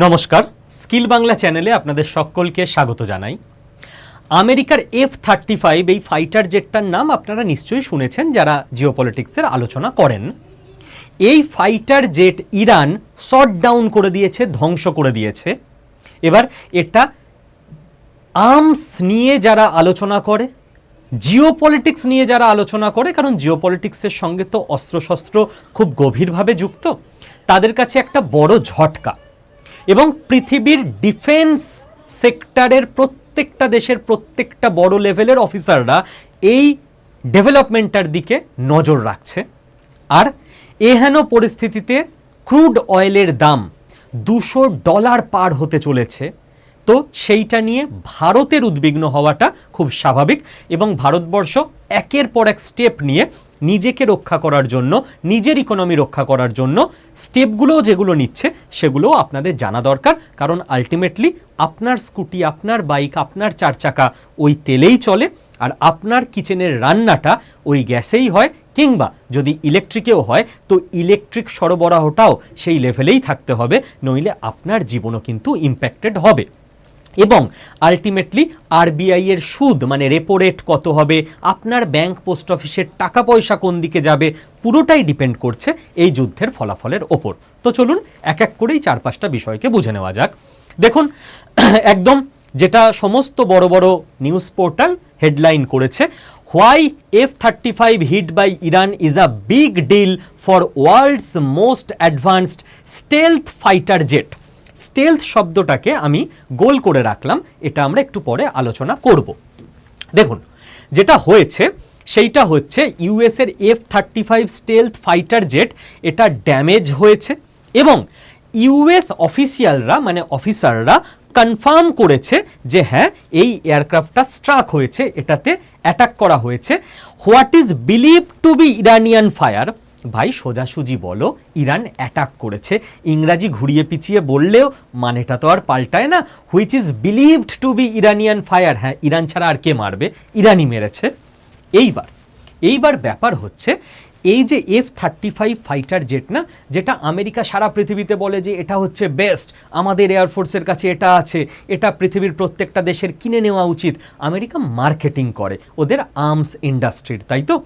নমস্কার, স্কিল বাংলা চ্যানেলে আপনাদের সকলকে স্বাগত জানাই। আমেরিকার F-35 এই ফাইটার জেটটার নাম আপনারা নিশ্চয়ই শুনেছেন যারা জিওপলিটিক্সের আলোচনা করেন। এই fighter jet Iran shot down করে দিয়েছে, ধ্বংস করে দিয়েছে। এবার এটা আর্মস নিয়ে যারা আলোচনা করে, জিওপলিটিক্স নিয়ে যারা আলোচনা করে, কারণ জিওপলিটিক্সের সঙ্গে তো অস্ত্রশস্ত্র খুব গভীরভাবে যুক্ত, তাদের কাছে একটা বড় ঝটকা। এবং পৃথিবীর ডিফেন্স সেক্টরের প্রত্যেকটা দেশের প্রত্যেকটা বড় লেভেলের অফিসাররা এই ডেভেলপমেন্টটার দিকে নজর রাখছে। আর এহেন পরিস্থিতিতে ক্রুড অয়েলের দাম $200 পার হতে চলেছে। তো সেইটা নিয়ে ভারতের উদ্বিগ্ন হওয়াটা খুব স্বাভাবিক, এবং ভারতবর্ষ একের পর এক স্টেপ নিয়ে নিজেকে রক্ষা করার জন্য, নিজের ইকোনমি রক্ষা করার জন্য স্টেপগুলো যেগুলো নিচ্ছে সেগুলোও আপনাদের জানা দরকার। কারণ আলটিমেটলি আপনার স্কুটি, আপনার বাইক, আপনার চার চাকা ওই তেলেই চলে, আর আপনার কিচেনের রান্নাটা ওই গ্যাসেই হয়, কিংবা যদি ইলেকট্রিকেও হয় তো ইলেকট্রিক সরবরাহটাও সেই লেভেলেই থাকতে হবে, নইলে আপনার জীবনও কিন্তু ইম্প্যাক্টেড হবে। এবং আলটিমেটলি আরবিআই এর সুদ মানে রেপো রেট কত হবে, আপনার ব্যাংক পোস্ট অফিসের টাকা পয়সা কোন দিকে যাবে, পুরোটাই ডিপেন্ড করছে এই যুদ্ধের ফলাফলের ওপর। তো চলুন এক এক করেই 4-5টা বিষয়কে বুঝে নেওয়া যাক। দেখুন, একদম যেটা সমস্ত বড় বড় নিউজ পোর্টাল হেডলাইন করেছে, why F-35 hit by Iran is a big deal for world's most advanced stealth fighter jet. Stealth শব্দটাকে আমি গোল করে রাখলাম, এটা আমরা একটু পরে আলোচনা করব। দেখুন, যেটা হয়েছে সেইটা হচ্ছে ইউএসের F-35 স্টেলথ ফাইটার জেট এটা ড্যামেজ হয়েছে, এবং ইউএস অফিসিয়ালরা মানে অফিসাররা কনফার্ম করেছে যে হ্যাঁ, এই এয়ারক্রাফটটা স্ট্রাক হয়েছে, এটাতে অ্যাটাক করা হয়েছে। What is believe to be Iranian fire. ভাই সোজাসুজি বলো, ইরান অ্যাটাক করেছে। ইংরাজি ঘুরিয়ে পিছিয়ে বললেও মানেটা তো আর পাল্টায় না। Which is believed to be Iranian fire, হ্যাঁ, ইরান ছাড়া আর কে মারবে, ইরানই মেরেছে। এইবার ব্যাপার হচ্ছে, এই যে F-35 ফাইটার জেট না, যেটা আমেরিকা সারা পৃথিবীতে বলে যে এটা হচ্ছে বেস্ট, আমাদের এয়ারফোর্সের কাছে এটা আছে, এটা পৃথিবীর প্রত্যেকটা দেশের কিনে নেওয়া উচিত। আমেরিকা মার্কেটিং করে ওদের আর্মস ইন্ডাস্ট্রির, তাই তো?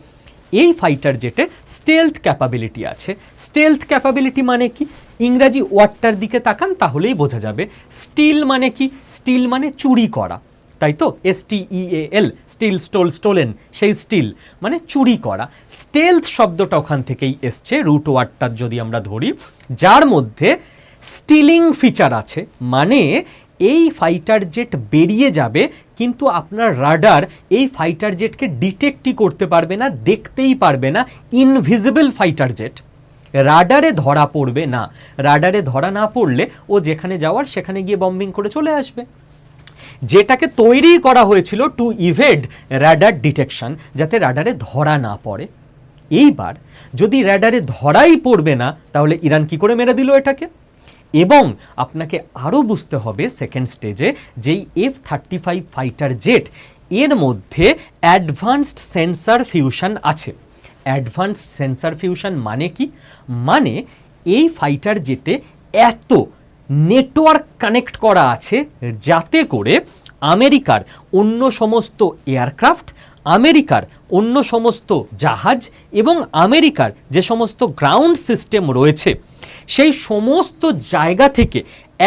এই ফাইটার জেটে স্টেলথ ক্যাপাবিলিটি আছে। স্টেলথ ক্যাপাবিলিটি মানে কি? ইংরাজি ওয়ার্ডটার দিকে তাকান তাহলেই বোঝা যাবে। স্টিল মানে কি? স্টিল মানে চুরি করা, তাই তো? STEAL, স্টিল, স্টোলেন, সেই স্টিল মানে চুরি করা। স্টেলথ শব্দটা ওখান থেকেই এসছে, রুট ওয়ার্ডটার যদি আমরা ধরি, যার মধ্যে স্টিলিং ফিচার আছে। মানে এই ফাইটার জেট বেরিয়ে যাবে, কিন্তু আপনার রাডার এই ফাইটার জেটকে ডিটেক্টই করতে পারবে না, দেখতেই পারবে না। ইনভিজিবল ফাইটার জেট, রাডারে ধরা পড়বে না। রাডারে ধরা না পড়লে ও যেখানে যাওয়ার সেখানে গিয়ে বম্বিং করে চলে আসবে। যেটাকে তৈরি করা হয়েছিল টু ইভেড রাডার ডিটেকশন, যাতে রাডারে ধরা না পড়ে। এইবার যদি রাডারে ধরাই পড়বে না, তাহলে ইরান কি করে মেরে দিল এটাকে? এবং আপনাকে আরও বুঝতে হবে সেকেন্ড স্টেজে, যেই F-35 ফাইটার জেট এর মধ্যে অ্যাডভান্সড সেন্সার ফিউশন আছে। অ্যাডভান্সড সেন্সার ফিউশন মানে কি? মানে এই ফাইটার জেটে এত নেটওয়ার্ক কানেক্ট করা আছে যাতে করে আমেরিকার অন্য সমস্ত এয়ারক্রাফট, আমেরিকার অন্য সমস্ত জাহাজ এবং আমেরিকার যে সমস্ত গ্রাউন্ড সিস্টেম রয়েছে সেই সমস্ত জায়গা থেকে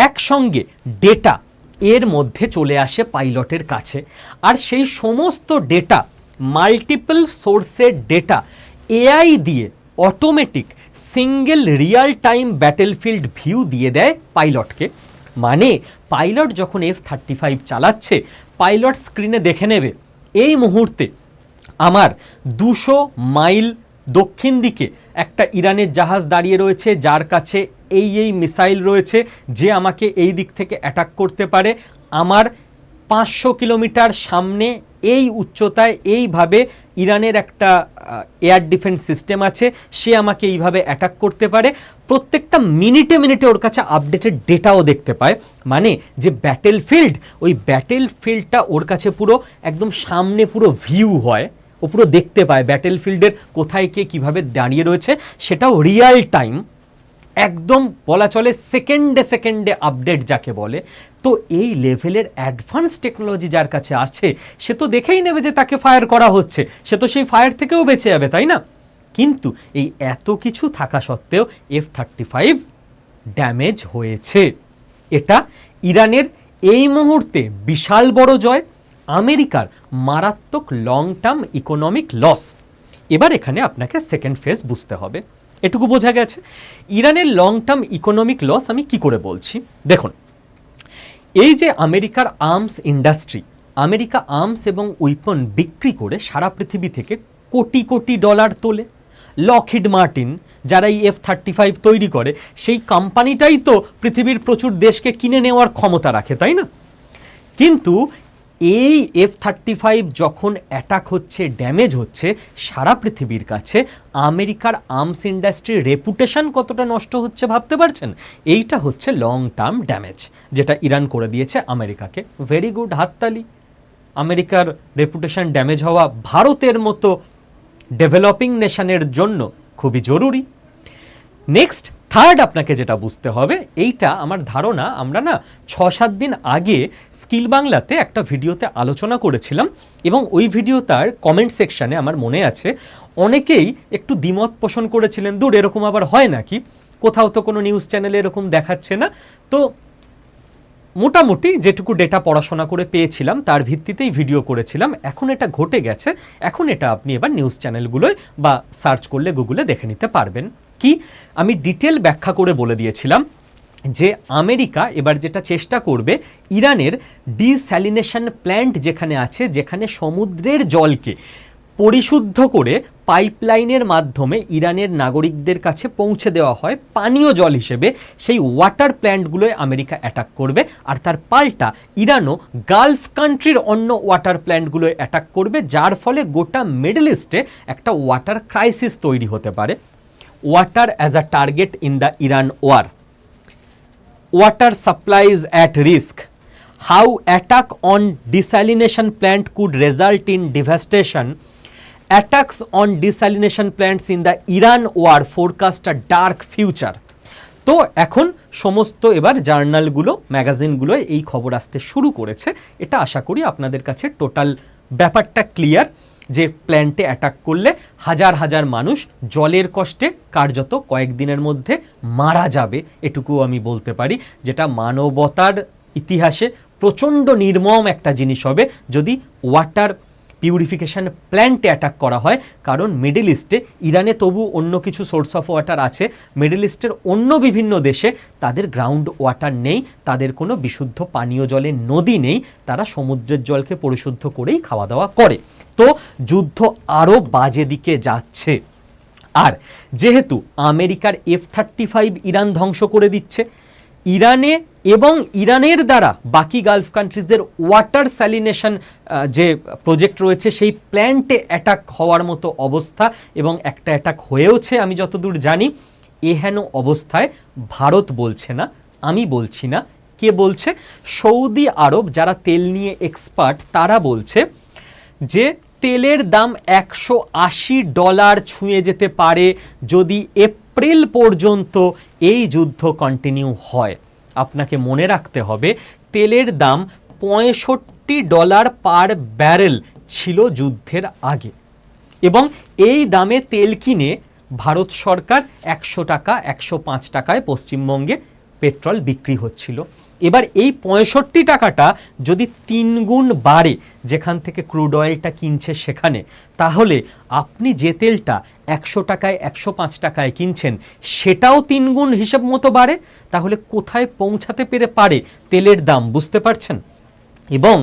একসঙ্গে ডেটা এর মধ্যে চলে আসে পাইলটের কাছে। আর সেই সমস্ত ডেটা, মাল্টিপল সোর্সের ডেটা, AI দিয়ে automatic single real time battlefield view দিয়ে দেয় পাইলটকে। মানে পাইলট যখন F-35 চালাচ্ছে, পাইলট স্ক্রিনে দেখে নেবে এই মুহূর্তে আমার 200 মাইল দক্ষিণ দিকে একটা ইরানের জাহাজ দাঁড়িয়ে রয়েছে, যার কাছে এই মিসাইল রয়েছে, যে আমাকে এই দিক থেকে অ্যাটাক করতে পারে। আমার 500 কিলোমিটার সামনে এই উচ্চতায় এইভাবে ইরানের একটা এয়ার ডিফেন্স সিস্টেম আছে, সে আমাকে এইভাবে অ্যাটাক করতে পারে। প্রত্যেকটা মিনিটে মিনিটে ওর কাছে আপডেটেড ডেটাও দেখতে পায়। মানে যে ব্যাটেলফিল্ড, ওই ব্যাটেলফিল্ডটা ওর কাছে পুরো একদম সামনে পুরো ভিউ হয়, ও পুরো দেখতে পায় ব্যাটেলফিল্ডের কোথায় কে কীভাবে দাঁড়িয়ে রয়েছে, সেটাও রিয়াল টাইম। একদম বলা চলে সেকেন্ডে সেকেন্ডে আপডেট যাকে বলে। তো এই লেভেলের অ্যাডভান্স টেকনোলজি যার কাছে আছে সে তো দেখেই নেবে যে তাকে ফায়ার করা হচ্ছে, সে তো সেই ফায়ার থেকেও বেঁচে যাবে, তাই না? কিন্তু এই এত কিছু থাকা সত্ত্বেও F-35 ড্যামেজ হয়েছে। এটা ইরানের এই মুহূর্তে বিশাল বড় জয়, আমেরিকার মারাত্মক লং টার্ম ইকোনমিক লস। এবার এখানে আপনাকে সেকেন্ড ফেজ বুঝতে হবে। এটুকু বোঝা গেছে ইরানের লং টার্ম ইকোনমিক লস আমি কি করে বলছি। দেখুন, এই যে আমেরিকার আর্মস ইন্ডাস্ট্রি, আমেরিকা আর্মস এবং উইপন বিক্রি করে সারা পৃথিবী থেকে কোটি কোটি ডলার তোলে। লকহিড মার্টিন যারা এই F-35 তৈরি করে, সেই কোম্পানিটাই তো পৃথিবীর প্রচুর দেশকে কিনে নেওয়ার ক্ষমতা রাখে, তাই না? কিন্তু এই F-35 যখন অ্যাটাক হচ্ছে, ড্যামেজ হচ্ছে সারা পৃথিবীর কাছে, আমেরিকার আর্মস ইন্ডাস্ট্রির রেপুটেশন কতটা নষ্ট হচ্ছে ভাবতে পারছেন? এইটা হচ্ছে লং টার্ম ড্যামেজ যেটা ইরান করে দিয়েছে আমেরিকাকে। ভেরি গুড, হাততালি। আমেরিকার রেপুটেশন ড্যামেজ হওয়া ভারতের মতো ডেভেলপিং নেশনের জন্য খুবই জরুরি। নেক্সট থার্ড আপনাকে যেটা বুঝতে হবে, এইটা আমার ধারণা আমরা না 6-7 দিন আগে স্কিল বাংলাতে একটা ভিডিওতে আলোচনা করেছিলাম, এবং ওই ভিডিওটার কমেন্ট সেকশানে আমার মনে আছে অনেকেই একটু দ্বিমত পোষণ করেছিলেন, দূর এরকম আবার হয় নাকি, কোথাও তো কোনো নিউজ চ্যানেলে এরকম দেখাচ্ছে না। তো মোটামুটি যেটুকু ডেটা পড়াশোনা করে পেয়েছিলাম তার ভিত্তিতেই ভিডিও করেছিলাম। এখন এটা ঘটে গেছে, এখন এটা আপনি এবার নিউজ চ্যানেলগুলোয় বা সার্চ করলে গুগলে দেখে নিতে পারবেন। কি আমি ডিটেল ব্যাখ্যা করে বলে দিয়েছিলাম যে আমেরিকা এবার যেটা চেষ্টা করবে, ইরানের ডিস্যালিনেশন প্ল্যান্ট যেখানে আছে, যেখানে সমুদ্রের জলকে পরিশুদ্ধ করে পাইপলাইনের মাধ্যমে ইরানের নাগরিকদের কাছে পৌঁছে দেওয়া হয় পানীয় জল হিসেবে, সেই ওয়াটার প্ল্যান্টগুলোয় আমেরিকা অ্যাটাক করবে। আর তার পাল্টা ইরানও গালফ কান্ট্রির অন্য ওয়াটার প্ল্যান্টগুলোয় অ্যাটাক করবে, যার ফলে গোটা মিডল ইস্টে একটা ওয়াটার ক্রাইসিস তৈরি হতে পারে। Water as a target in the Iran war, water supplies at risk, how attack on desalination plant could result in devastation, attacks on desalination plants in the Iran war forecast a dark future। তো এখন সমস্ত এবার জার্নালগুলো, ম্যাগাজিনগুলো এই খবর আসতে শুরু করেছে। এটা আশা করি আপনাদের কাছে টোটাল ব্যাপারটা ক্লিয়ার, যে প্ল্যান্টে অ্যাটাক করলে হাজার হাজার মানুষ জলের কষ্টে কার্যত কয়েকদিনের মধ্যে মারা যাবে, এটুকু আমি বলতে পারি, যেটা মানবতার ইতিহাসে প্রচণ্ড নির্মম একটা জিনিস হবে যদি ওয়াটার পিউরিফিকেশন প্ল্যান্টে অ্যাটাক করা হয়। কারণ মিডল ইস্টে, ইরানে তবু অন্য কিছু সোর্স অফ ওয়াটার আছে, মিডল ইস্টের অন্য বিভিন্ন দেশে তাদের গ্রাউন্ড ওয়াটার নেই, তাদের কোনো বিশুদ্ধ পানীয় জলের নদী নেই, তারা সমুদ্রের জলকে পরিশুদ্ধ করেই খাওয়া দাওয়া করে। তো যুদ্ধ আরও বাজে দিকে যাচ্ছে। আর যেহেতু আমেরিকার F-35 ইরান ধ্বংস করে দিচ্ছে, ইরানে এবং ইরানের দ্বারা বাকি গালফ কান্ট্রিজের ওয়াটার স্যালিনেশন যে প্রজেক্ট রয়েছে সেই প্ল্যান্টে অ্যাটাক হওয়ার মতো অবস্থা, এবং একটা অ্যাটাক হয়েওছে আমি যতদূর জানি। এহেন অবস্থায় ভারত বলছে না, আমি বলছি না, কে বলছে? সৌদি আরব, যারা তেল নিয়ে এক্সপার্ট, তারা বলছে যে তেলের দাম $180 ছুঁয়ে যেতে পারে যদি এপ্রিল পর্যন্ত এই যুদ্ধ কন্টিনিউ হয়। আপনাকে মনে রাখতে হবে তেলের দাম $65 পার ব্যারেল ছিল যুদ্ধের আগে, এবং এই দামে তেল কিনে ভারত সরকার 100 টাকা 105 টাকায় পশ্চিমবঙ্গে পেট্রোল বিক্রি হচ্ছিল। এবার এই 65 টাকাটা যদি 3 গুণ বাড়ে যেখান থেকে ক্রুড অয়েলটা কিনছে সেখানে, তাহলে আপনি যে তেলটা 100 টাকায় 105 টাকায় কিনছেন সেটাও 3 গুণ হিসেব মতো বাড়ে। তাহলে কোথায় পৌঁছাতে পারে তেলের দাম, বুঝতে পারছেন? এবং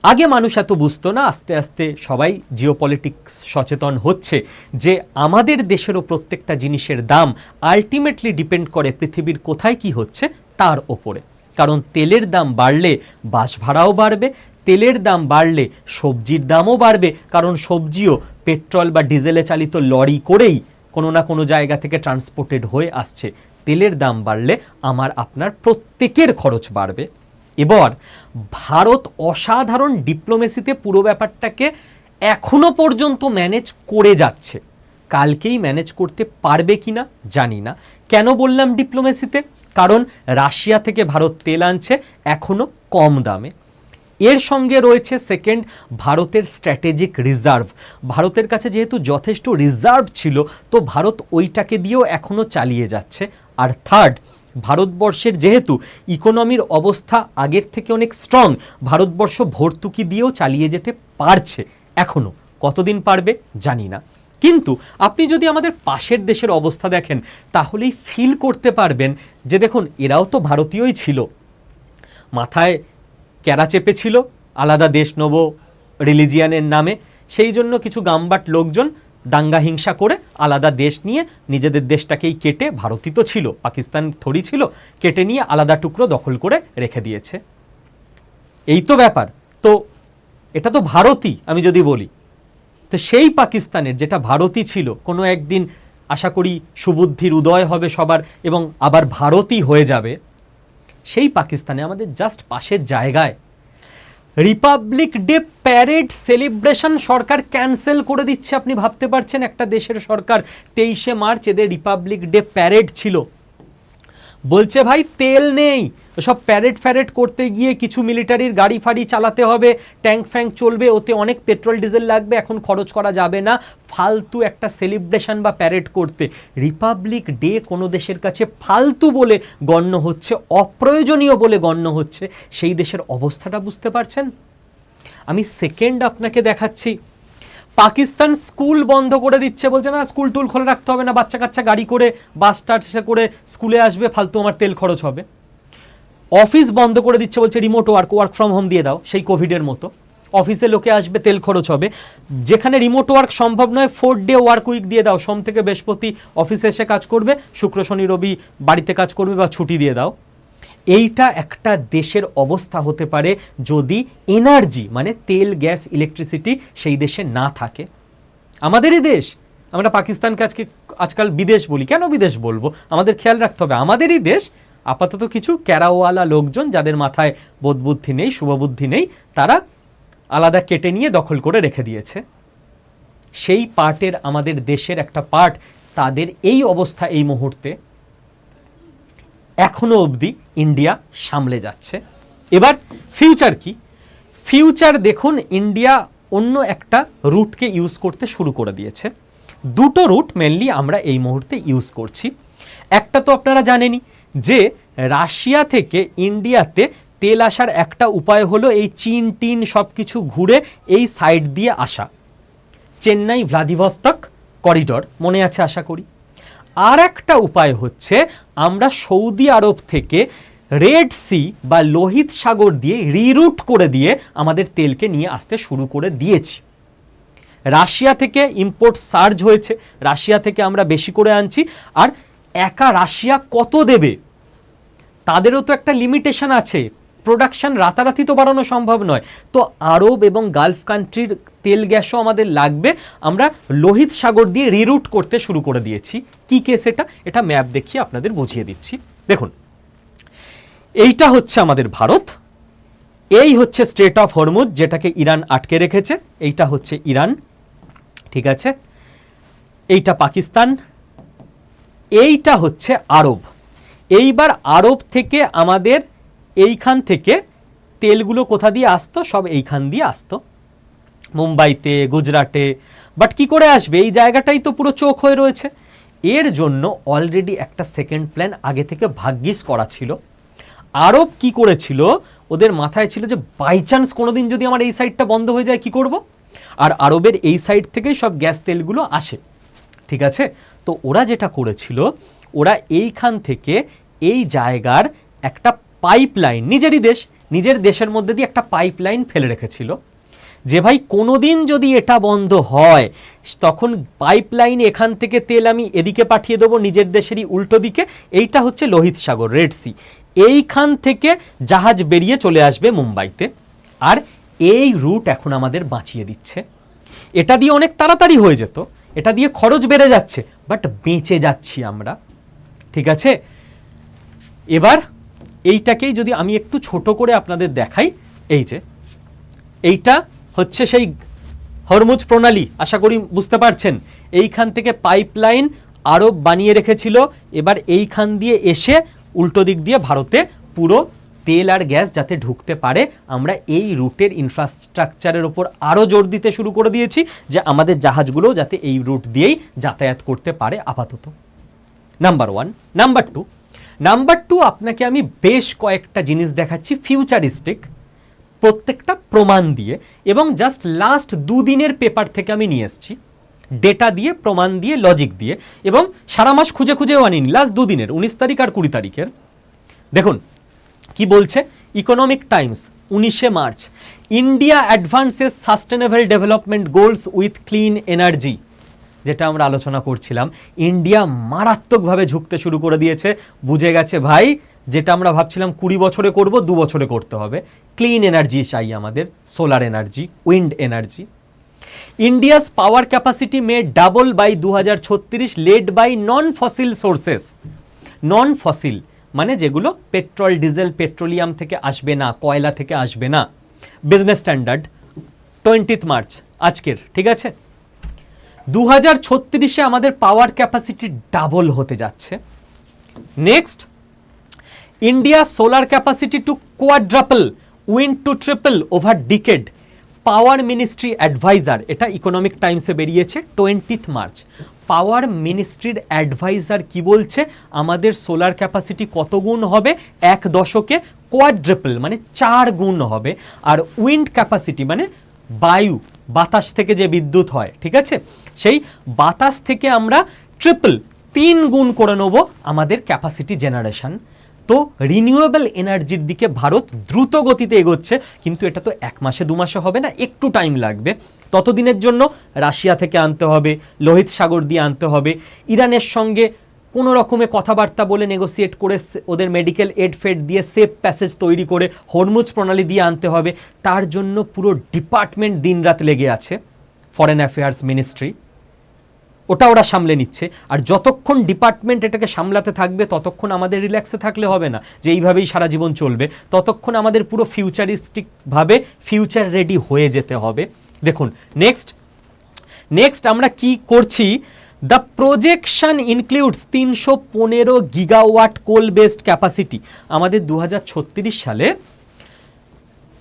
আগে মানুষ এত বুঝতো না, আস্তে আস্তে সবাই জিওপলিটিক্স সচেতন হচ্ছে যে আমাদের দেশেরও প্রত্যেকটা জিনিসের দাম আলটিমেটলি ডিপেন্ড করে পৃথিবীর কোথায় কি হচ্ছে তার ওপরে। কারণ তেলের দাম বাড়লে বাস ভাড়াও বাড়বে, তেলের দাম বাড়লে সবজির দামও বাড়বে, কারণ সবজিও পেট্রোল বা ডিজেলে চালিত লরি করেই কোনো না কোনো জায়গা থেকে ট্রান্সপোর্টেড হয়ে আসছে। তেলের দাম বাড়লে আমার আপনার প্রত্যেকের খরচ বাড়বে। এবার ভারত অসাধারণ ডিপ্লোমেসিতে পুরো ব্যাপারটাকে এখনো পর্যন্ত ম্যানেজ করে যাচ্ছে, কালকেই ম্যানেজ করতে পারবে কিনা জানি না, কেন বললাম ডিপ্লোমেসিতে? কারণ রাশিয়া থেকে ভারত তেল আনছে এখনও কম দামে। এর সঙ্গে রয়েছে সেকেন্ড, ভারতের স্ট্র্যাটেজিক রিজার্ভ। ভারতের কাছে যেহেতু যথেষ্ট রিজার্ভ ছিল, তো ভারত ওইটাকে দিয়েও এখনও চালিয়ে যাচ্ছে। আর থার্ড, ভারতবর্ষের যেহেতু ইকোনমির অবস্থা আগের থেকে অনেক স্ট্রং, ভারতবর্ষ ভর্তুকি দিয়েও চালিয়ে যেতে পারছে এখনও। কতদিন পারবে জানি না, কিন্তু আপনি যদি আমাদের পাশের দেশের অবস্থা দেখেন তাহলেই ফিল করতে পারবেন যে দেখুন, এরাও তো ভারতীয়ই ছিল, মাথায় ক্যারা চেপেছিল আলাদা দেশ নেব রিলিজিয়ানের নামে, সেই জন্য কিছু গামবাট লোকজন দাঙ্গা হিংসা করে আলাদা দেশ নিয়ে নিজেদের দেশটাকেই কেটে, ভারতই তো ছিল, পাকিস্তান থরি ছিল, কেটে নিয়ে আলাদা টুকরো দখল করে রেখে দিয়েছে। এই তো ব্যাপার। তো এটা তো ভারতই, আমি যদি বলি, তো সেই পাকিস্তানের যেটা ভারতই ছিল, কোনো একদিন আশা করি সুবুদ্ধির উদয় হবে সবার এবং আবার ভারতই হয়ে যাবে। সেই পাকিস্তানে আমাদের জাস্ট পাশের জায়গায় রিপাবলিক ডে প্যারেড সেলিব্রেশন সরকার ক্যান্সেল করে দিচ্ছে। আপনি ভাবতে পারছেন, একটা দেশের সরকার 23শে মার্চ এদের রিপাবলিক ডে প্যারেড ছিল, বলছে ভাই তেল নেই, সব প্যারেড ফ্যারেড করতে গিয়ে কিছু মিলিটারির গাড়ি ফাড়ি চালাতে হবে, ট্যাঙ্ক ফ্যাঙ্ক চলবে, ওতে অনেক পেট্রোল ডিজেল লাগবে, এখন খরচ করা যাবে না ফালতু একটা সেলিব্রেশন বা প্যারেড করতে। রিপাবলিক ডে কোনো দেশের কাছে ফালতু বলে গণ্য হচ্ছে, অপ্রয়োজনীয় বলে গণ্য হচ্ছে। সেই দেশের অবস্থাটা বুঝতে পারছেন? আমি সেকেন্ড আপনাকে দেখাচ্ছি, পাকিস্তান স্কুল বন্ধ করে দিচ্ছে, বলছে না স্কুল টুল খোলা রাখতে হবে না, বাচ্চা কাচ্চা গাড়ি করে বাস টাসে করে স্কুলে আসবে, ফালতু আমার তেল খরচ হবে। অফিস বন্ধ করে দিচ্ছে, বলছে রিমোট ওয়ার্ক ফ্রম হোম দিয়ে দাও, সেই কোভিডের মতো, অফিসে লোকে আসবে, তেল খরচ হবে। যেখানে রিমোট ওয়ার্ক সম্ভব নয়, 4 ডে ওয়ার্ক উইক দিয়ে দাও, সোম থেকে বৃহস্পতি অফিসে এসে কাজ করবে, শুক্র শনি রবি বাড়িতে কাজ করবে বা ছুটি দিয়ে দাও। এইটা একটা দেশের অবস্থা হতে পারে যদি এনার্জি মানে তেল গ্যাস ইলেকট্রিসিটি সেই দেশে না থাকে। আমাদেরই দেশ, আমরা পাকিস্তানকে আজকাল বিদেশ বলি, কেন বিদেশ বলবো? আমাদের খেয়াল রাখতে হবে আমাদেরই দেশ। আপাতত কিছু ক্যারাওয়ালা লোকজন যাদের মাথায় বোধবুদ্ধি নেই, শুভবুদ্ধি নেই, তারা আলাদা কেটে নিয়ে দখল করে রেখে দিয়েছে। সেই পার্টের আমাদের দেশের একটা পার্ট, তাদের এই অবস্থা এই মুহূর্তে এখনো অবধি ইন্ডিয়া সামলে যাচ্ছে। এবার ফিউচার কি? ফিউচার দেখুন, ইন্ডিয়া অন্য একটা রুটকে ইউজ করতে শুরু করে দিয়েছে। দুটো রুট মেনলি আমরা এই মুহূর্তে ইউজ করছি। একটা তো আপনারা জানেনই যে রাশিয়া থেকে ইন্ডিয়াতে তেল আসার একটা উপায় হলো এই চীন টিন সব কিছু ঘুরে এই সাইড দিয়ে আসা, চেন্নাই ভ্লাদিভস্টক করিডর মনে আছে আশা করি। আর একটা উপায় হচ্ছে আমরা সৌদি আরব থেকে রেড সি বা লোহিত সাগর দিয়ে রিরুট করে দিয়ে আমাদের তেলকে নিয়ে আসতে শুরু করে দিয়েছি। রাশিয়া থেকে ইম্পোর্ট সার্জ হয়েছে, রাশিয়া থেকে আমরা বেশি করে আনছি। আর একা রাশিয়া কত দেবে? তাদেরও তো একটা লিমিটেশন আছে, প্রোডাকশন রাতারাতি তো বাড়ানো সম্ভব নয়। তো আরব এবং গালফ কান্ট্রির তেল গ্যাসও আমাদের লাগবে, আমরা লোহিত সাগর দিয়ে রিরুট করতে শুরু করে দিয়েছি। কি কেস এটা? এটা ম্যাপ দেখিয়ে আপনাদের বুঝিয়ে দিচ্ছি। দেখুন, এইটা হচ্ছে আমাদের ভারত, এই হচ্ছে স্ট্রেট অফ হরমুজ যেটাকে ইরান আটকে রেখেছে, এইটা হচ্ছে ইরান, ঠিক আছে, এইটা পাকিস্তান, এইটা হচ্ছে আরব। এইবার আরব থেকে আমাদের এইখান থেকে তেলগুলো কোথা দিয়ে আসতো? সব এইখান দিয়ে আসতো, মুম্বাইতে, গুজরাটে। বাট কি করে আসবে? এই জায়গাটাই তো পুরো চোখ হয়ে রয়েছে। এর জন্য অলরেডি একটা সেকেন্ড প্ল্যান আগে থেকে ভাগ্যিস করা ছিল। আরব কি করেছিল? ওদের মাথায় ছিল যে বাই চান্স কোনোদিন যদি আমার এই সাইডটা বন্ধ হয়ে যায় কি করব? আর আরবের এই সাইড থেকেই সব গ্যাস তেলগুলো আসে, ঠিক আছে। তো ওরা যেটা করেছিল, ওরা এইখান থেকে এই জায়গার একটা পাইপলাইন, নিজের দেশের মধ্যে দিয়ে একটা পাইপলাইন ফেলে রেখেছিল যে ভাই কোনোদিন যদি এটা বন্ধ হয় তখন পাইপলাইন এখান থেকে তেল আমি এদিকে পাঠিয়ে দেবো নিজের দেশেরই উল্টো দিকে। এইটা হচ্ছে লোহিত সাগর, রেড সি, এইখান থেকে জাহাজ বেরিয়ে চলে আসবে মুম্বাইতে। আর এই রুট এখন আমাদের বাঁচিয়ে দিচ্ছে। এটা দিয়ে অনেক তাড়াতাড়ি হয়ে যেত, এটা দিয়ে খরচ বেড়ে যাচ্ছে, বাট বেঁচে যাচ্ছি আমরা, ঠিক আছে। এবার এইটাকেই যদি আমি একটু ছোট করে আপনাদের দেখাই, এই যে এইটা হচ্ছে সেই হরমুজ প্রণালী, আশা করি বুঝতে পারছেন। এইখান থেকে পাইপলাইন আরব বানিয়ে রেখেছিল, এবার এইখান দিয়ে এসে উল্টো দিক দিয়ে ভারতে পুরো তেল আর গ্যাস যাতে ঢুকতে পারে, আমরা এই রুটের ইনফ্রাস্ট্রাকচারের ওপর আরও জোর দিতে শুরু করে দিয়েছি যে আমাদের জাহাজগুলো যাতে এই রুট দিয়েই যাতায়াত করতে পারে আপাতত। নাম্বার 1। নাম্বার টু আপনাকে আমি বেশ কয়েকটা জিনিস দেখাচ্ছি ফিউচারিস্টিক, প্রত্যেকটা প্রমাণ দিয়ে, এবং জাস্ট লাস্ট 2 দিনের পেপার থেকে আমি নিয়ে এসেছি, ডেটা দিয়ে, প্রমাণ দিয়ে, লজিক দিয়ে, এবং সারা মাস খুঁজে খুঁজেও আনিনি, লাস্ট 2 দিনের 19 তারিখ আর 20 তারিখের। দেখুন কি বলছে ইকোনমিক টাইমস 19শে March, India advances sustainable development goals with clean energy. যেটা আমরা আলোচনা করছিলাম, ইন্ডিয়া মারাত্মকভাবে ঝুঁকতে শুরু করে দিয়েছে, বুঝে গেছে ভাই যেটা আমরা ভাবছিলাম 20 বছরে করব, 2 বছরে করতে হবে। ক্লিন এনার্জি চাই আমাদের, solar energy, wind energy. India's power capacity may double by 2036 led by non fossil sources. Non fossil মানে যেগুলো পেট্রোল, ডিজেল, পেট্রোলিয়াম থেকে আসবে না, কয়লা থেকে আসবে না। বিজনেস স্ট্যান্ডার্ড 20 মার্চ আজকের, ঠিক আছে। 2036-এ আমাদের পাওয়ার ক্যাপাসিটি ডাবল হতে যাচ্ছে। Next, India solar capacity to quadruple, wind to triple over decade. Power ministry adviser, এটা ইকোনমিক টাইমসে বেরিয়েছে 20 মার্চ। পাওয়ার মিনিস্ট্রির অ্যাডভাইজার কি বলছে, আমাদের সোলার ক্যাপাসিটি কত গুণ হবে 1 দশকে, কোয়াড্রিপল মানে 4 গুণ হবে। আর উইন্ড ক্যাপাসিটি মানে বায়ু, বাতাস থেকে যে বিদ্যুৎ হয়, ঠিক আছে, সেই বাতাস থেকে আমরা ট্রিপল 3 গুণ করে নেব আমাদের ক্যাপাসিটি জেনারেশন। তো রিনিউয়েবল এনার্জির দিকে ভারত দ্রুত গতিতে এগোচ্ছে, কিন্তু এটা তো 1 মাসে 2 মাসে হবে না, একটু টাইম লাগবে। ততদিনের জন্য রাশিয়া থেকে আনতে হবে, লোহিত সাগর দিয়ে আনতে হবে, ইরানের সঙ্গে কোনো রকমে কথাবার্তা বলে নেগোসিয়েট করে ওদের মেডিকেল এড ফেড দিয়ে সেফ প্যাসেজ তৈরি করে হরমুজ প্রণালী দিয়ে আনতে হবে। তার জন্য পুরো ডিপার্টমেন্ট দিনরাত লেগে আছে, ফরেন অ্যাফেয়ার্স মিনিস্ট্রি, ওটা ওরা সামলে নিচ্ছে। আর যতক্ষণ ডিপার্টমেন্ট এটাকে সামলাতে থাকবে ততক্ষণ আমাদের রিল্যাক্সে থাকলে হবে না যে এইভাবেই সারা জীবন চলবে, ততক্ষণ আমাদের পুরো ফিউচারিস্টিকভাবে ফিউচার রেডি হয়ে যেতে হবে। দেখুন নেক্সট আমরা কি করছি, the projection includes 315 gigawatt coal based capacity. আমাদের 2036 সালে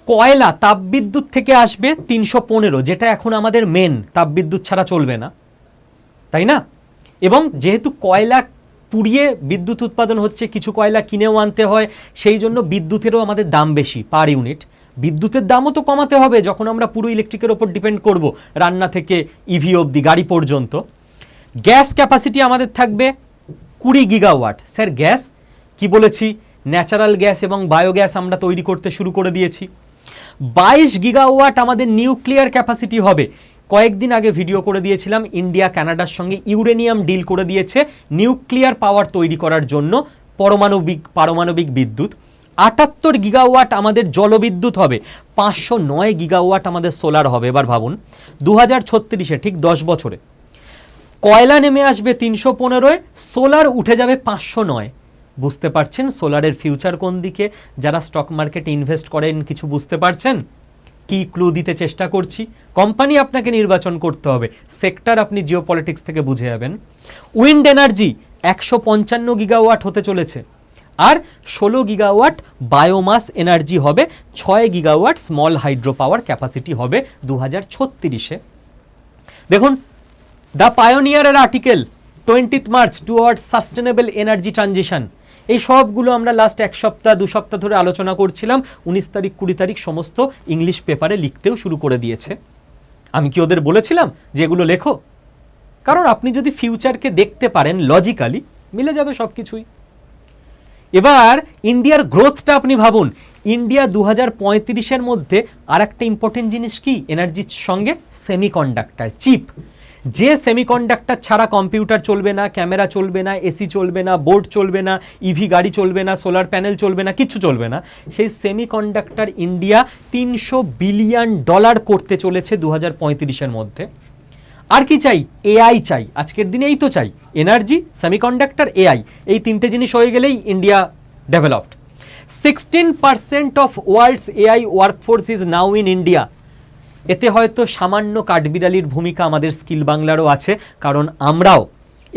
কয়লা তাপবিদ্যুৎ থেকে আসবে 315, যেটা এখন আমাদের মেন, তাপবিদ্যুৎ ছাড়া চলবে না, তাই না? এবং যেহেতু কয়লা পুড়িয়ে বিদ্যুৎ উৎপাদন হচ্ছে, কিছু কয়লা কিনেও আনতে হয়, সেই জন্য বিদ্যুতেরও আমাদের দাম বেশি পার ইউনিট। বিদ্যুতের দামও তো কমাতে হবে যখন আমরা পুরো ইলেকট্রিকের ওপর ডিপেন্ড করব, রান্না থেকে ইভি অবধি, গাড়ি পর্যন্ত। গ্যাস ক্যাপাসিটি আমাদের থাকবে 20 গিগাওয়াট। স্যার গ্যাস কি বলেছি, ন্যাচারাল গ্যাস এবং বায়োগ্যাস আমরা তৈরি করতে শুরু করে দিয়েছি। 22 গিগাওয়াট আমাদের নিউক্লিয়ার ক্যাপাসিটি হবে। কয়েকদিন আগে ভিডিও করে দিয়েছিলাম, ইন্ডিয়া কানাডার সঙ্গে ইউরেনিয়াম ডিল করে দিয়েছে নিউক্লিয়ার পাওয়ার তৈরি করার জন্য, পারমাণবিক বিদ্যুৎ। 78 গিগাওয়াট আমাদের জলবিদ্যুৎ হবে, 509 গিগাওয়াট আমাদের সোলার হবে। এবার ভাবুন 2036-এ ঠিক 10 বছরে কয়লা নেমে আসবে 315, সোলার উঠে যাবে 509। বুঝতে পারছেন সোলারের ফিউচার কোন দিকে? যারা স্টক মার্কেটে ইনভেস্ট করেন কিছু বুঝতে পারছেন? কি ক্লু দিতে চেষ্টা করছি? কোম্পানি আপনাকে নির্বাচন করতে হবে, সেক্টর আপনি জিওপলিটিক্স থেকে বুঝে যাবেন। উইন্ড এনার্জি 155 গিগাওয়াট হতে চলেছে, আর 16 গিগাওয়াট বায়োমাস এনার্জি হবে, 6 gigawatt small hydro power capacity হবে 2036-এ। দেখুন দ্য পায়োনিয়ারের article 20 March towards sustainable energy transition. এই সবগুলো আমরা লাস্ট 1 সপ্তাহ 2 সপ্তাহ ধরে আলোচনা করছিলাম, 19 তারিখ 20 তারিখ সমস্ত ইংলিশ পেপারে লিখতেও শুরু করে দিয়েছে। আমি কি ওদের বলেছিলাম যে এগুলো লেখো? কারণ আপনি যদি ফিউচারকে দেখতে পারেন লজিক্যালি, মিলে যাবে সব কিছুই। এবার ইন্ডিয়ার গ্রোথটা আপনি ভাবুন, ইন্ডিয়া 2035-এর মধ্যে আর একটা ইম্পর্টেন্ট জিনিস কি এনার্জির সঙ্গে, সেমিকন্ডাক্টর চিপ। যে সেমিকন্ডাক্টর ছাড়া কম্পিউটার চলবে না, ক্যামেরা চলবে না, এসি চলবে না, বোর্ড চলবে না, ইভি গাড়ি চলবে না, সোলার প্যানেল চলবে না, কিচ্ছু চলবে না। সেই সেমিকন্ডাক্টর ইন্ডিয়া $300 বিলিয়ন করতে চলেছে 2035-এর মধ্যে। আর কি চাই? এআই চাই। আজকের দিনে এই তো চাই, এনার্জি, সেমিকন্ডাক্টর, এআই, এই 3টে জিনিস হয়ে গেলেই India developed. 16% of world's AI workforce is now in India. এতে হয়তো সামান্য কাঠবিড়ালির ভূমিকা আমাদের স্কিল বাংলারও আছে, কারণ আমরাও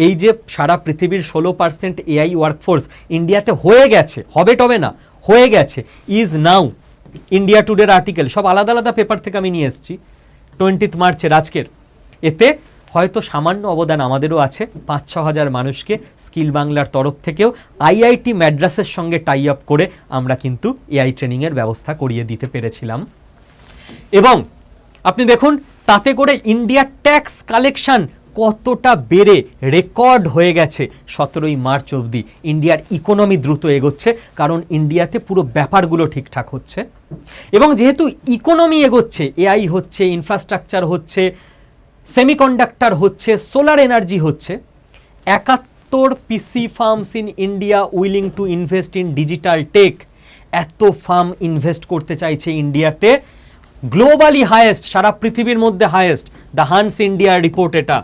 এই যে সারা পৃথিবীর 16% এআই ওয়ার্কফোর্স ইন্ডিয়াতে হয়ে গেছে, হবে টবে না, হয়ে গেছে, ইজ নাও। ইন্ডিয়া টুডের আর্টিকেল সব আলাদা আলাদা পেপার থেকে আমি নিয়ে এসেছি 20 মার্চের আজকের। এতে হয়তো সামান্য অবদান আমাদেরও আছে, 5-6 হাজার মানুষকে স্কিল বাংলার তরফ থেকেও আইআইটি ম্যাড্রাসের সঙ্গে টাই আপ করে আমরা কিন্তু এআই ট্রেনিংয়ের ব্যবস্থা করিয়ে দিতে পেরেছিলাম। এবং আপনি দেখুন তাতে করে ইন্ডিয়ার ট্যাক্স কালেকশন কতটা বেড়ে রেকর্ড হয়ে গেছে 17ই মার্চ অবধি। ইন্ডিয়ার ইকোনমি দ্রুত এগোচ্ছে, কারণ ইন্ডিয়াতে পুরো ব্যাপারগুলো ঠিকঠাক হচ্ছে। এবং যেহেতু ইকোনমি এগোচ্ছে, এআই হচ্ছে, ইনফ্রাস্ট্রাকচার হচ্ছে, সেমিকন্ডাক্টর হচ্ছে, সোলার এনার্জি হচ্ছে, 71 PC firms in India willing to invest in digital tech. এত ফার্ম ইনভেস্ট করতে চাইছে ইন্ডিয়াতে, গ্লোবালি হাইয়েস্ট, সারা পৃথিবীর মধ্যে highest, the Hans India report এটা।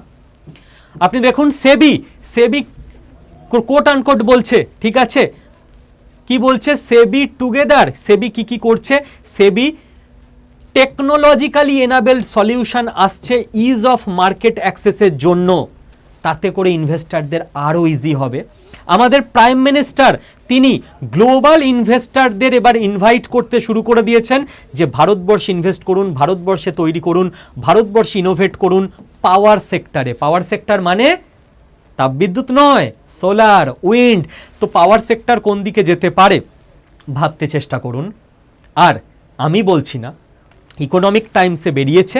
আপনি দেখুন সেবি কোট আনকোট বলছে, ঠিক আছে, কি বলছে, সেবি টুগেদার। সেবি কি করছে, সেবি টেকনোলজিক্যালি এনাবেলড সলিউশন আসছে ইজ অফ মার্কেট অ্যাক্সেসের জন্য, তাতে করে ইনভেস্টারদের আরও ইজি হবে। আমাদের প্রাইম মিনিস্টার তিনি গ্লোবাল ইনভেস্টারদের এবার ইনভাইট করতে শুরু করে দিয়েছেন যে ভারতবর্ষে ইনভেস্ট করুন, ভারতবর্ষে তৈরি করুন, ভারতবর্ষে ইনোভেট করুন পাওয়ার সেক্টরে। পাওয়ার সেক্টর মানে তাপবিদ্যুৎ নয়, সোলার, উইন্ড। তো পাওয়ার সেক্টর কোন দিকে যেতে পারে ভাবতে চেষ্টা করুন। আর আমি বলছি না, ইকোনমিক টাইমসে বেরিয়েছে,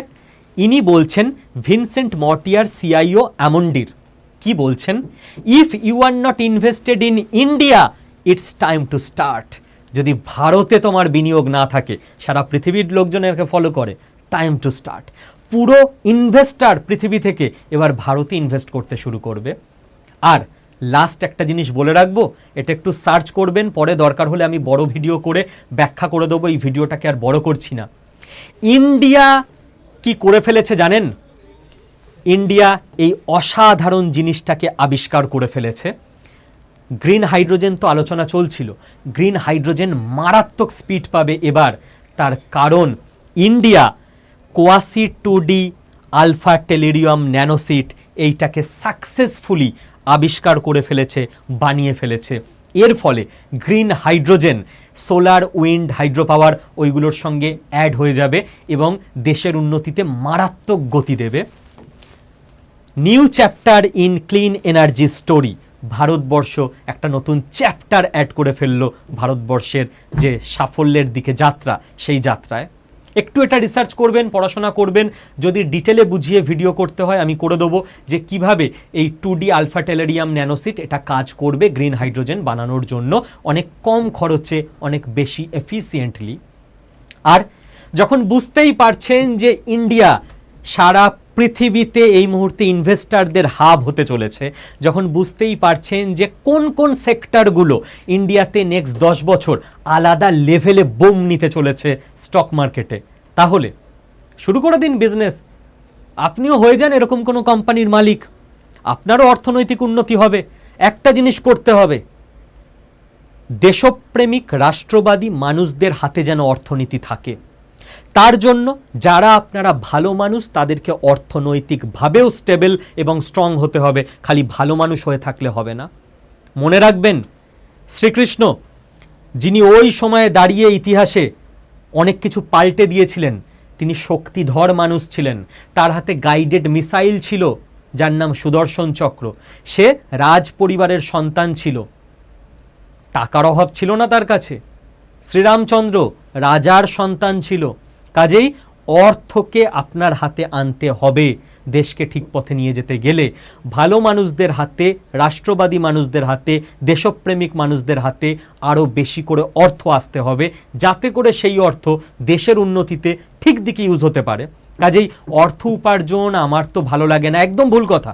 ইনি বলছেন, ভিনসেন্ট মর্টিয়ার সিআইও অ্যামন্ডির, কি বলছেন, if you are not invested in India it's time to start. যদি ভারতে তোমার বিনিয়োগ না থাকে, সারা পৃথিবীর লোকজন একে ফলো করে, টাইম টু স্টার্ট। পুরো ইনভেস্টার পৃথিবী থেকে এবার ভারতে ইনভেস্ট করতে শুরু করবে। আর লাস্ট একটা জিনিস বলে রাখবো, এটা একটু সার্চ করবেন, পরে দরকার হলে আমি বড় ভিডিও করে ব্যাখ্যা করে দেবো, এই ভিডিওটাকে আর বড় করছি না। ইন্ডিয়া কি করে ফেলেছে জানেন? ইন্ডিয়া এই অসাধারণ জিনিসটাকে আবিষ্কার করে ফেলেছে। গ্রিন হাইড্রোজেন তো আলোচনা চলছিল, গ্রিন হাইড্রোজেন মারাত্মক স্পিড পাবে এবার, তার কারণ ইন্ডিয়া কোয়াসি 2D আলফা টেলিরিয়াম ন্যানোসিট এইটাকে সাকসেসফুলি আবিষ্কার করে ফেলেছে, বানিয়ে ফেলেছে। এর ফলে green hydrogen, solar, wind, hydro power ওইগুলোর সঙ্গে অ্যাড হয়ে যাবে এবং দেশের উন্নতিতে মারাত্মক গতি দেবে। New chapter in clean energy story, Bharatvarsha একটা নতুন চ্যাপ্টার অ্যাড করে ফেললো ভারতবর্ষের যে সাফল্যের দিকে যাত্রা, সেই যাত্রায়। একটু এটা রিসার্চ করবেন, পড়াশোনা করবেন, যদি ডিটেলে বুঝিয়ে ভিডিও করতে হয় আমি করে দেবো যে কিভাবে এই 2D আলফা টেলিরিয়াম ন্যানোসিট এটা কাজ করবে গ্রিন হাইড্রোজেন বানানোর জন্য, অনেক কম খরচে, অনেক বেশি এফিসিয়েন্টলি। আর যখন বুঝতেই পারছেন যে ইন্ডিয়া সারা পৃথিবীতে এই মুহূর্তে ইনভেস্টারদের হাব হতে চলেছে, যখন বুঝতেই পারছেন যে কোন কোন সেক্টরগুলো ইন্ডিয়াতে নেক্সট 10 বছর আলাদা লেভেলে বুম নিতে চলেছে স্টক মার্কেটে, তাহলে শুরু করে দিন বিজনেস। আপনিও হয়ে যান এরকম কোনো কোম্পানির মালিক, আপনারও অর্থনৈতিক উন্নতি হবে। একটা জিনিস করতে হবে, দেশপ্রেমিক রাষ্ট্রবাদী মানুষদের হাতে যেন অর্থনীতি থাকে। তার জন্য যারা আপনারা ভালো মানুষ, তাদেরকে অর্থনৈতিকভাবেও স্টেবল এবং স্ট্রং হতে হবে, খালি ভালো মানুষ হয়ে থাকলে হবে না। মনে রাখবেন, শ্রীকৃষ্ণ যিনি ওই সময়ে দাঁড়িয়ে ইতিহাসে অনেক কিছু পাল্টে দিয়েছিলেন, তিনি শক্তিধর মানুষ ছিলেন, তার হাতে গাইডেড মিসাইল ছিল যার নাম সুদর্শন চক্র। সে রাজ পরিবারের সন্তান ছিল, টাকার অভাব ছিল না তার কাছে। শ্রীরামচন্দ্র রাজার সন্তান ছিল। কাজেই অর্থকে আপনার হাতে আনতে হবে দেশকে ঠিক পথে নিয়ে যেতে গেলে। ভালো মানুষদের হাতে, রাষ্ট্রবাদী মানুষদের হাতে, দেশপ্রেমিক মানুষদের হাতে আরও বেশি করে অর্থ আসতে হবে, যাতে করে সেই অর্থ দেশের উন্নতিতে ঠিক দিকে ইউজ হতে পারে। কাজেই অর্থ উপার্জন আমার তো ভালো লাগে না, একদম ভুল কথা।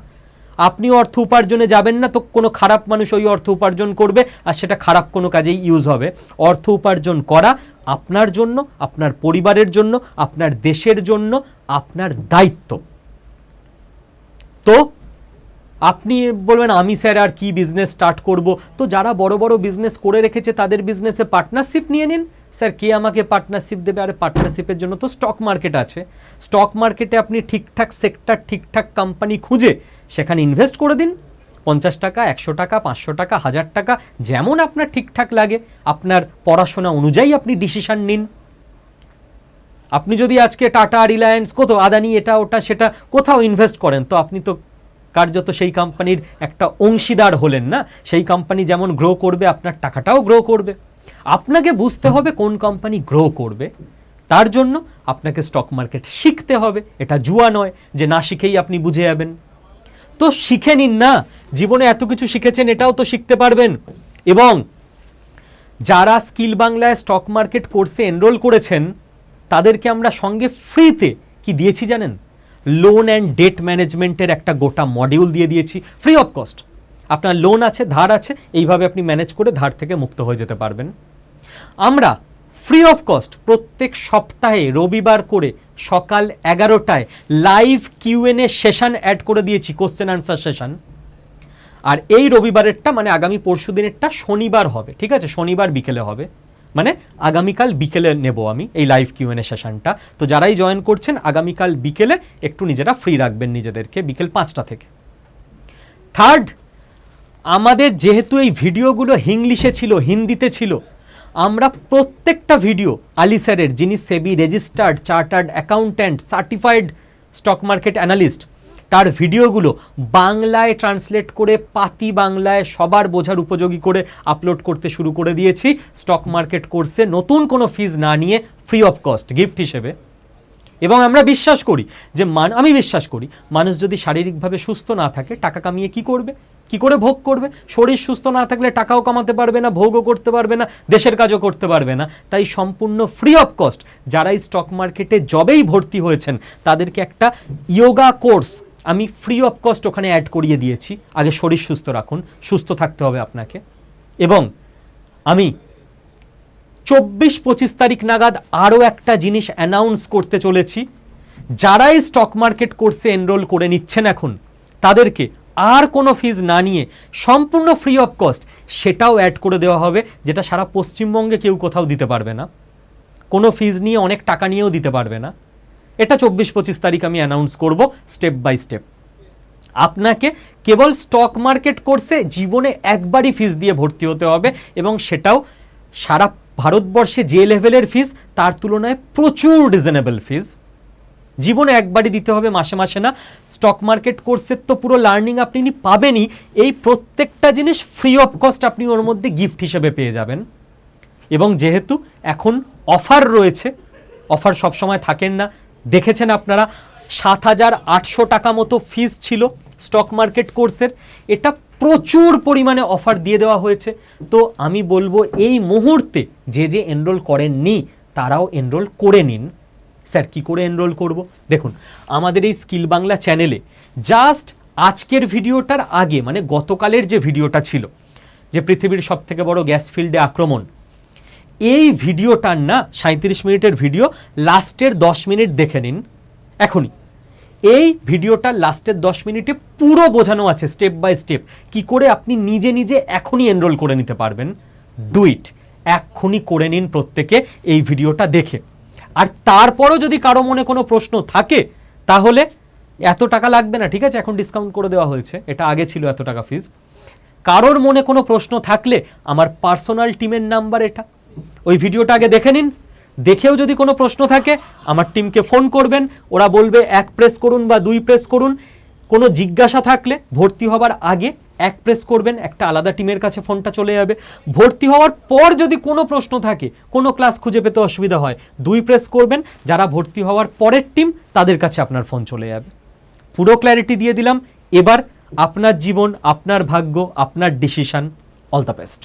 আপনি অর্থ উপার্জনে যাবেন না তো কোনো খারাপ মানুষ ওই অর্থ উপার্জন করবে আর সেটা খারাপ কোনো কাজেই ইউজ হবে। অর্থ উপার্জন করা আপনার জন্য, আপনার পরিবারের জন্য, আপনার দেশের জন্য আপনার দায়িত্ব। তো আপনি বলবেন আমি স্যার আর কি বিজনেস স্টার্ট করব, তো যারা বড় বড় বিজনেস করে রেখেছে তাদের বিজনেসে পার্টনারশিপ নিয়ে নিন। স্যার কে আমাকে পার্টনারশিপ দেবে? আরে পার্টনারশিপের জন্য তো স্টক মার্কেট আছে। স্টক মার্কেটে আপনি ঠিকঠাক সেক্টর, ঠিকঠাক কোম্পানি খুঁজে সেখানে ইনভেস্ট করে দিন। 50 টাকা, 100 টাকা, 500 টাকা, 1000 টাকা, যেমন আপনার ঠিকঠাক লাগে, আপনার পড়াশোনা অনুযায়ী আপনি ডিসিশন নিন। আপনি যদি আজকে টাটা, রিলায়েন্স, আদানি, এটা ওটা সেটা কোথাও ইনভেস্ট করেন, তো আপনি তো কার্যত সেই কোম্পানির একটা অংশীদার হলেন না। সেই কোম্পানি যেমন গ্রো করবে, আপনার টাকাটাও গ্রো করবে। আপনাকে বুঝতে হবে কোন কোম্পানি গ্রো করবে, তার জন্য আপনাকে স্টক মার্কেট শিখতে হবে। এটা জুয়া নয় যে না শিখেই আপনি বুঝে যাবেন। তো শিখে নিন না, জীবনে এত কিছু শিখেছেন, এটাও তো শিখতে পারবেন। এবং যারা স্কিল বাংলায় স্টক মার্কেট কোর্সে এনরোল করেছেন, তাদেরকে আমরা সঙ্গে ফ্রিতে কি দিয়েছি জানেন? লোন অ্যান্ড ডেট ম্যানেজমেন্টের একটা গোটা মডিউল দিয়ে দিয়েছি ফ্রি অফ কস্ট। আপনার লোন আছে, ধার আছে, এইভাবে আপনি ম্যানেজ করে ধার থেকে মুক্ত হয়ে যেতে পারবেন। আমরা ফ্রি অফ কস্ট প্রত্যেক সপ্তাহে রবিবার করে সকাল 11টায় লাইভ কিউএনএ সেশন অ্যাড করে দিয়েছি, কোশ্চেন আনসার সেশন। আর এই রবিবারেরটা মানে আগামী পরশু দিনেরটা শনিবার হবে, ঠিক আছে? শনিবার বিকেলে হবে, মানে আগামীকাল বিকেলে নেব আমি এই লাইভ কিউএনএ সেশনটা। তো যারাই জয়েন করছেন আগামীকাল বিকেলে একটু নিজেরা ফ্রি রাখবেন নিজেদেরকে, বিকেল 5টা থেকে। থার্ড, আমাদের যেহেতু এই ভিডিওগুলো ইংলিশে ছিল, হিন্দিতে ছিল, আমরা প্রত্যেকটা ভিডিও আলী স্যারের, যিনি SEBI registered chartered accountant, certified stock market analyst, তার ভিডিওগুলো বাংলায় ট্রান্সলেট করে পাতি বাংলায় সবার বোঝার উপযোগী করে আপলোড করতে শুরু করে দিয়েছি স্টক মার্কেট কোর্সে, নতুন কোনো ফিজ না নিয়ে, ফ্রি অফ কস্ট গিফট হিসেবে। এবং আমরা বিশ্বাস করি যে আমি বিশ্বাস করি মানুষ যদি শারীরিকভাবে সুস্থ না থাকে, টাকা কামিয়ে কি করবে, কি করে ভোগ করবে? শরীর সুস্থ না থাকলে টাকাও কামাতে পারবে না, ভোগও করতে পারবে না, দেশের কাজও করতে পারবে না। তাই সম্পূর্ণ ফ্রি অফ কস্ট যারা এই স্টক মার্কেটে জবেই ভর্তি হয়েছেন তাদেরকে একটা ইয়োগা কোর্স আমি ফ্রি অফ কস্ট ওখানে অ্যাড করিয়ে দিয়েছি। আগে শরীর সুস্থ রাখুন, সুস্থ থাকতে হবে আপনাকে। এবং আমি 24-25 তারিখ নাগাদ আরও একটা জিনিস অ্যানাউন্স করতে চলেছি। যারাই স্টক মার্কেট কোর্সে এনরোল করে নিচ্ছেন এখন, তাদেরকে আর কোনো ফিজ না নিয়ে সম্পূর্ণ ফ্রি অফ কস্ট সেটাও অ্যাড করে দেওয়া হবে, যেটা সারা পশ্চিমবঙ্গে কেউ কোথাও দিতে পারবে না, কোনো ফিজ নিয়ে, অনেক টাকা নিয়েও দিতে পারবে না। এটা 24-25 তারিখ আমি অ্যানাউন্স করব স্টেপ বাই স্টেপ। আপনাকে কেবল স্টক মার্কেট কোর্সে জীবনে একবারই ফিজ দিয়ে ভর্তি হতে হবে, এবং সেটাও সারা ভারতবর্ষে যে লেভেলের ফিজ তার তুলনায় প্রচুর রিজনেবল ফিজ। জীবনে একবারই দিতে হবে, মাসে মাসে না। স্টক মার্কেট কোর্সের তো পুরো লার্নিং আপনি পাবেনই, এই প্রত্যেকটা জিনিস ফ্রি অফ কস্ট আপনি ওর মধ্যে গিফট হিসেবে পেয়ে যাবেন। এবং যেহেতু এখন অফার রয়েছে, অফার সবসময় থাকেন না, দেখেছেন আপনারা 7,800 টাকা মতো ফিজ ছিল স্টক মার্কেট কোর্সের, এটা প্রচুর পরিমাণে অফার দিয়ে দেওয়া হয়েছে। তো আমি বলবো এই মুহূর্তে যে এনরোল করেননি তারাও এনরোল করে নিন। স্যার কি করে এনরোল করব? দেখুন, আমাদের এই স্কিল বাংলা চ্যানেলে জাস্ট আজকের ভিডিওটার আগে, মানে গতকালের যে ভিডিওটা ছিল, যে পৃথিবীর সবথেকে বড় গ্যাস ফিল্ডে আক্রমণ, এই ভিডিওটার না 37 মিনিটের ভিডিও, লাস্টের 10 মিনিট দেখে নিন এখনই। এই ভিডিওটার লাস্টের 10 মিনিটে পুরো বোঝানো আছে স্টেপ বাই স্টেপ কি করে আপনি নিজে নিজে এখনই এনরোল করে নিতে পারবেন। ডু ইট, এক্ষুনি করে নিন প্রত্যেকে এই ভিডিওটা দেখে। আর তারপরও যদি কারো মনে কোনো প্রশ্ন থাকে, তাহলে এত টাকা লাগবে না, ঠিক আছে? এখন ডিসকাউন্ট করে দেওয়া হয়েছে, এটা আগে ছিল এত টাকা ফিজ। কারোর মনে কোনো প্রশ্ন থাকলে আমার পার্সোনাল টিমের নাম্বার এটা, ওই ভিডিওটা আগে দেখে নিন। দেখেও যদি কোনো প্রশ্ন থাকে আমার টিমকে ফোন করবেন, ওরা বলবে 1 প্রেস করুন বা 2 প্রেস করুন। কোনো জিজ্ঞাসা থাকলে ভর্তি হবার আগে 1 প্রেস করবেন, একটা আলাদা টিমের কাছে ফোনটা চলে যাবে। ভর্তি হওয়ার পর যদি কোনো প্রশ্ন থাকে, কোনো ক্লাস খুঁজে পেতে অসুবিধা হয়, 2 প্রেস করবেন, যারা ভর্তি হওয়ার পরের টিম তাদের কাছে আপনার ফোন চলে যাবে। পুরো ক্ল্যারিটি দিয়ে দিলাম। এবার আপনার জীবন, আপনার ভাগ্য, আপনার ডিসিশন। All the best.